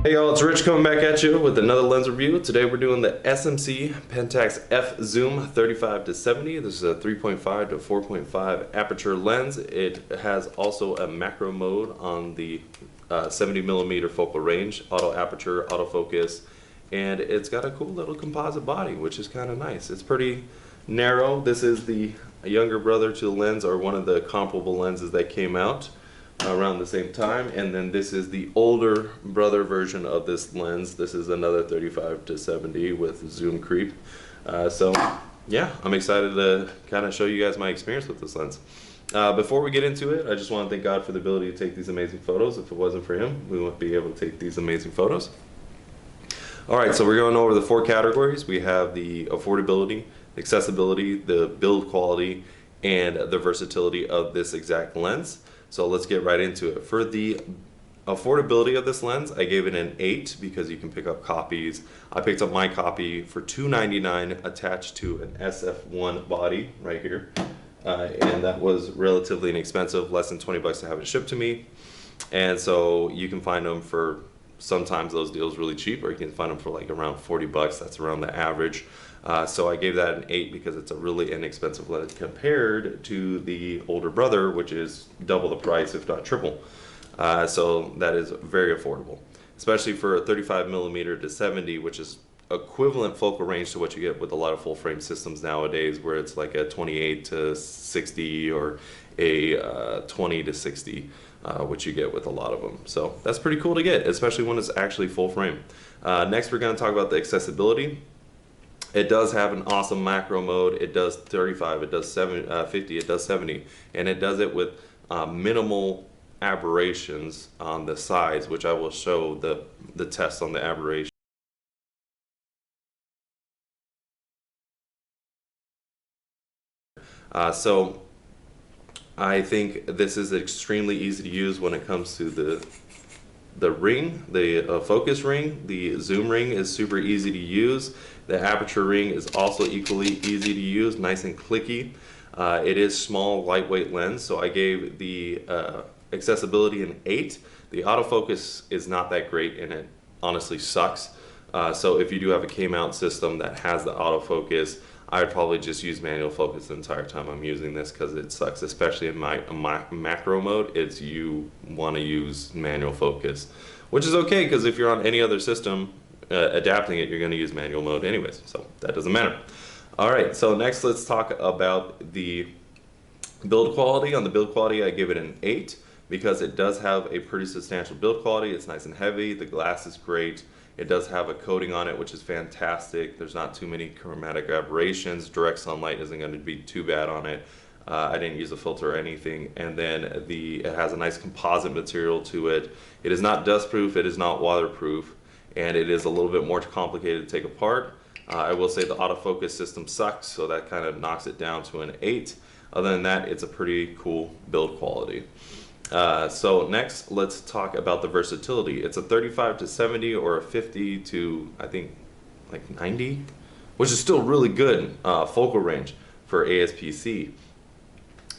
Hey y'all, it's Rich coming back at you with another lens review. Today we're doing the SMC Pentax-F zoom 35-70. This is a 3.5 to 4.5 aperture lens. It has also a macro mode on the 70mm focal range, auto aperture, autofocus, and it's got a cool little composite body, which is kind of nice. It's pretty narrow. This is the younger brother to the lens, or one of the comparable lenses that came out around the same time, and then this is the older brother version of this lens. This is another 35-70 with zoom creep. So yeah, I'm excited to kind of show you guys my experience with this lens. Before we get into it, I just want to thank God for the ability to take these amazing photos. If it wasn't for him, we wouldn't be able to take these amazing photos. Alright, so we're going over the 4 categories. We have the affordability, accessibility, the build quality, and the versatility of this exact lens. So let's get right into it. For the affordability of this lens, I gave it an 8 because you can pick up copies. I picked up my copy for $2.99 attached to an SF1 body right here. And that was relatively inexpensive, less than 20 bucks to have it shipped to me. And so you can find them for, sometimes those deals really cheap, or you can find them for like around 40 bucks. That's around the average. So I gave that an 8 because it's a really inexpensive lens compared to the older brother, which is double the price, if not triple. So that is very affordable, especially for a 35mm to 70, which is equivalent focal range to what you get with a lot of full frame systems nowadays, where it's like a 28 to 60 or a 20 to 60, which you get with a lot of them. So that's pretty cool to get, especially when it's actually full frame. Next, we're going to talk about the accessibility. It does have an awesome macro mode. It does 35, it does 50, it does 70, and it does it with minimal aberrations on the sides, which I will show the test on the aberration. So I think this is extremely easy to use when it comes to the ring, the focus ring. The zoom ring is super easy to use. The aperture ring is also equally easy to use, nice and clicky. It is small, lightweight lens, so I gave the accessibility an 8. The autofocus is not that great, and it honestly sucks. So if you do have a K-mount system that has the autofocus, I would probably just use manual focus the entire time I'm using this, because it sucks, especially in my macro mode. You want to use manual focus, which is okay, because if you're on any other system adapting it, you're going to use manual mode anyways, so that doesn't matter. Alright, so next let's talk about the build quality. On the build quality, I give it an 8 because it does have a pretty substantial build quality. It's nice and heavy, the glass is great. It does have a coating on it, which is fantastic. There's not too many chromatic aberrations. Direct sunlight isn't going to be too bad on it. I didn't use a filter or anything. And then it has a nice composite material to it. It is not dust proof, it is not waterproof, and it is a little bit more complicated to take apart. I will say the autofocus system sucks, so that kind of knocks it down to an 8. Other than that, it's a pretty cool build quality. So next, let's talk about the versatility. It's a 35-70 or a 50 to, I think, like 90, which is still really good focal range for ASPC.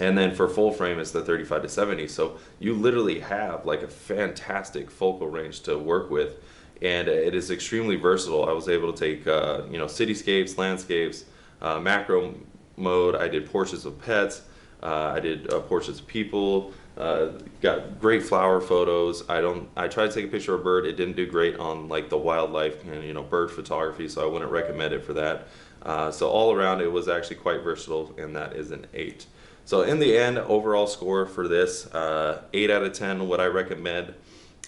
And then for full frame, it's the 35-70. So you literally have like a fantastic focal range to work with, and it is extremely versatile. I was able to take cityscapes, landscapes, macro mode. I did portraits of pets. I did portraits of people. Got great flower photos. I tried to take a picture of a bird. It didn't do great on like the wildlife and bird photography, so I wouldn't recommend it for that. So all around, it was actually quite versatile, and that is an 8. So in the end, overall score for this, 8 out of 10. Would I recommend?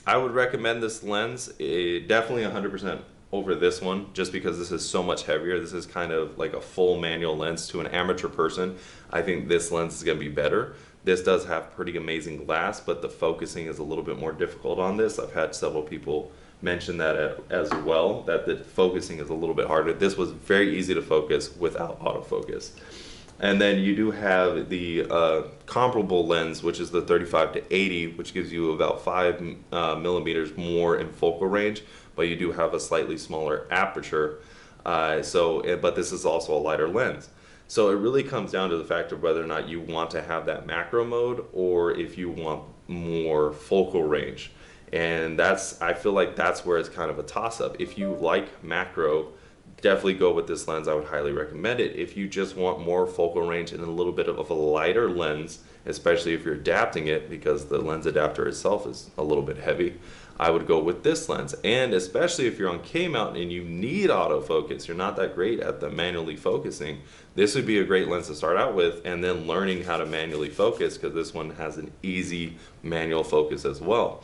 I would recommend this lens, definitely 100% over this one, just because this is so much heavier. This is kind of like a full manual lens. To an amateur person, I think this lens is going to be better. This does have pretty amazing glass, but the focusing is a little bit more difficult on this. I've had several people mention that as well, that the focusing is a little bit harder. This was very easy to focus without autofocus. And then you do have the comparable lens, which is the 35-80, which gives you about 5 millimeters more in focal range, but you do have a slightly smaller aperture. But this is also a lighter lens. So it really comes down to the fact of whether or not you want to have that macro mode, or if you want more focal range. And I feel like that's where it's kind of a toss-up. If you like macro, definitely go with this lens. I would highly recommend it. If you just want more focal range and a little bit of a lighter lens, especially if you're adapting it, because the lens adapter itself is a little bit heavy, I would go with this lens. And especially if you're on K-mount and you need autofocus, you're not that great at the manually focusing, this would be a great lens to start out with, and then learning how to manually focus, because this one has an easy manual focus as well.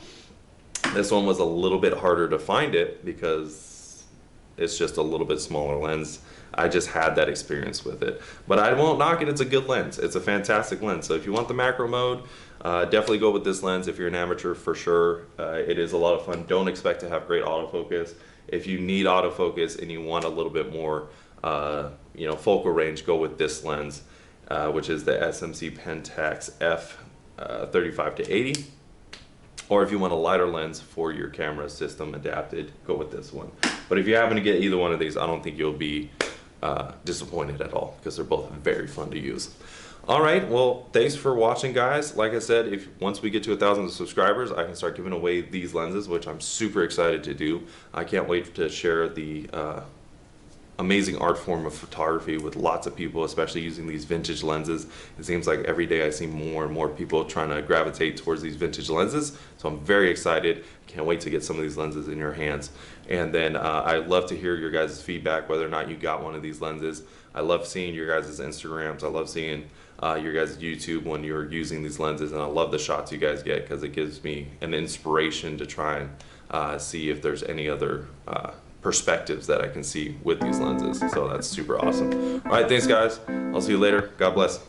This one was a little bit harder to find it because it's just a little bit smaller lens. I just had that experience with it. But I won't knock it, it's a good lens. It's a fantastic lens. So if you want the macro mode, definitely go with this lens. If you're an amateur, for sure. It is a lot of fun. Don't expect to have great autofocus. If you need autofocus and you want a little bit more focal range, go with this lens, which is the SMC Pentax-F 35-80. Or if you want a lighter lens for your camera system adapted, go with this one. But if you happen to get either one of these, I don't think you'll be disappointed at all, because they're both very fun to use. All right, well, thanks for watching, guys. Like I said, once we get to 1,000 subscribers, I can start giving away these lenses, which I'm super excited to do. I can't wait to share the amazing art form of photography with lots of people, especially using these vintage lenses. It seems like every day I see more and more people trying to gravitate towards these vintage lenses, so I'm very excited. Can't wait to get some of these lenses in your hands. And then I'd love to hear your guys' feedback, whether or not you got one of these lenses. I love seeing your guys' Instagrams. I love seeing your guys' YouTube when you're using these lenses, and I love the shots you guys get, because it gives me an inspiration to try and see if there's any other perspectives that I can see with these lenses. So that's super awesome. All right, thanks guys. I'll see you later. God bless.